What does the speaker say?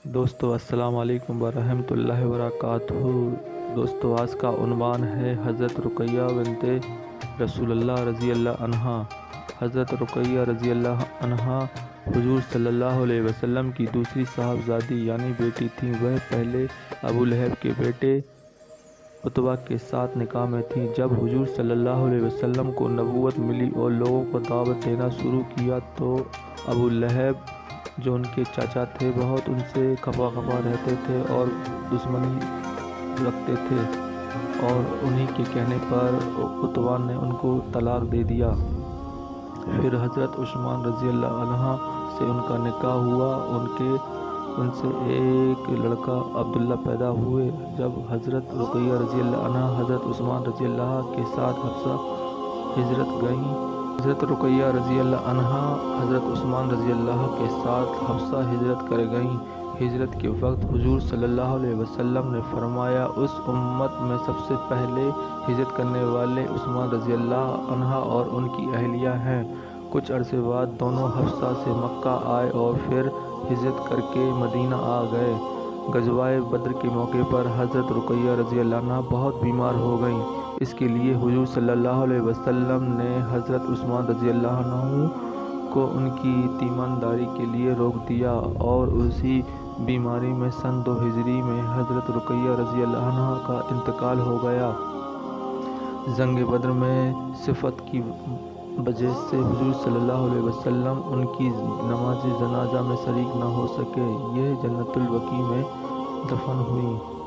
دوستو السلام علیکم ورحمۃ اللہ وبرکاتہ۔ دوستو آج کا عنوان ہے حضرت رقیہ بنت رسول اللہ رضی اللہ عنہا۔ حضرت رقیہ رضی اللہ عنہا حضور صلی اللہ علیہ وسلم کی دوسری صاحبزادی یعنی بیٹی تھیں۔ وہ پہلے ابو لہب کے بیٹے عتبہ کے ساتھ نکاح میں تھیں۔ جب حضور صلی اللہ علیہ وسلم کو نبوت ملی اور لوگوں کو دعوت دینا شروع کیا تو ابو لہب جو ان کے چاچا تھے بہت ان سے خفا رہتے تھے اور دشمنی رکھتے تھے، اور انہی کے کہنے پر عتبہ نے ان کو طلاق دے دیا۔ پھر حضرت عثمان رضی اللہ عنہ سے ان کا نکاح ہوا۔ ان سے ایک لڑکا عبداللہ پیدا ہوئے۔ جب حضرت رقیہ رضی اللہ عنہ حضرت عثمان رضی اللہ کے ساتھ حبشہ ہجرت گئیں۔ حضرت رقیہ رضی اللہ عنہا حضرت عثمان رضی اللہ کے ساتھ حبشہ ہجرت کر گئیں۔ ہجرت کے وقت حضور صلی اللہ علیہ وسلم نے فرمایا، اس امت میں سب سے پہلے ہجرت کرنے والے عثمان رضی اللہ عنہ اور ان کی اہلیہ ہیں۔ کچھ عرصے بعد دونوں حبشہ سے مکہ آئے اور پھر ہجرت کر کے مدینہ آ گئے۔ غزوہ بدر کے موقع پر حضرت رقیہ رضی اللہ عنہ بہت بیمار ہو گئیں۔ اس کے لیے حضور صلی اللہ علیہ وسلم نے حضرت عثمان رضی اللہ عنہ کو ان کی تیمارداری کے لیے روک دیا، اور اسی بیماری میں سن 2 ہجری میں حضرت رقیہ رضی اللہ عنہ کا انتقال ہو گیا۔ جنگ بدر میں صفت کی وجہ سے حضور صلی اللہ علیہ وسلم ان کی نماز جنازہ میں شریک نہ ہو سکے۔ یہ جنت البقیع میں دفن ہوئیں۔